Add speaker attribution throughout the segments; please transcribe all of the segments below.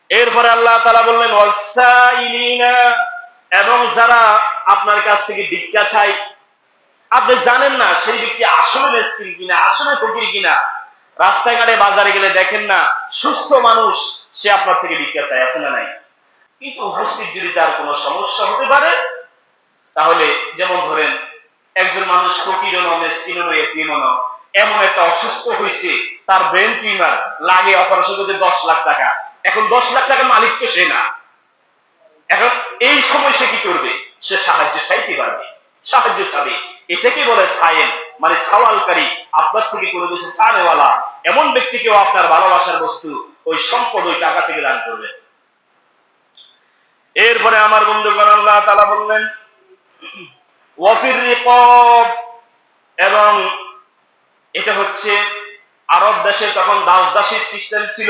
Speaker 1: এরপরে আল্লাহ তাআলা বললেন ওয়াসাইলিনা, এবং যারা আপনার কাছ থেকে ভিক্ষা চায়, আপনি জানেন না সেই ব্যক্তি আসলে মিসকিন কিনা, আসলে ফকির কিনা। রাস্তাঘাটে বাজারে গেলে দেখেন না সুস্থ মানুষ সে আপনার থেকে ভিক্ষা চায়, আছে না নাই? কিন্তু উপস্থিত যদি তার কোনো সমস্যা হতে পারে, তাহলে যেমন ধরেন একজন মানুষ ফকিরও নয়, মিসকিনও নয়, এতিমও নয়, এমন একটা অসুস্থ হয়েছে, তার ব্রেন টিউমার, লাগে অপারেশন করতে 10 লাখ টাকা। এখন 10 লাখ টাকার মালিক তো সে না। এখন এই সময় সে কি করবে? সে সাহায্য চাইতে পারবে, সাহায্য চাবে। এটাকে বলে সায়েন, মানে সওয়ালকারী। আপনার থেকে কোনো কিছু চানেওয়ালা এমন ব্যক্তিকেও আপনার ভালোবাসার বস্তু, ওই সম্পদ, ওই টাকা থেকে দান করবেন। এরপরে আমার বন্ধুগণ আল্লাহ তাআলা বললেন ওয়াফির রিকাব, এবং এটা হচ্ছে আরব দেশে তখন দাস দাসীর সিস্টেম ছিল।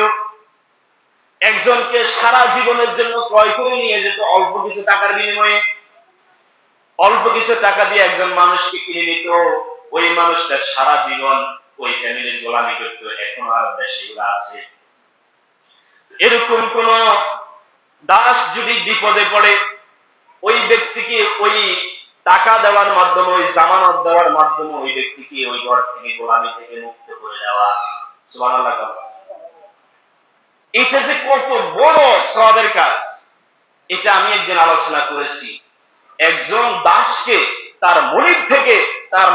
Speaker 1: একজনকে সারা জীবনের জন্য ক্রয় করে নিয়ে যেত অল্প কিছু টাকার বিনিময়ে। অল্প কিছু টাকা দিয়ে একজন মানুষকে কিনে নিত, ওই মানুষটা সারা জীবন ওই ফ্যামিলির গোলামি করত। এখন আরব দেশে এগুলো আছে। এরকম কোন দাস যদি বিপদে পড়ে, ওই ব্যক্তিকে ওই টাকা দেওয়ার মাধ্যমে, ওই জামানত দেওয়ার মাধ্যমে ওই ব্যক্তিকে ওই ঘর থেকে, গোলামি থেকে মুক্ত করে দেওয়া। সুবহানাল্লাহ। এটা যে কত বড় সওয়াবের কাজ, এটা আমি একদিন আলোচনা করেছি। একজন দাসকে তার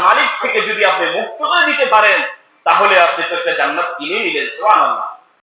Speaker 1: মালিক থেকে যদি আপনি মুক্ত করে দিতে পারেন, তাহলে আপনি তো একটা জান্নাত কিনে নিলেন। সুবহানাল্লাহ।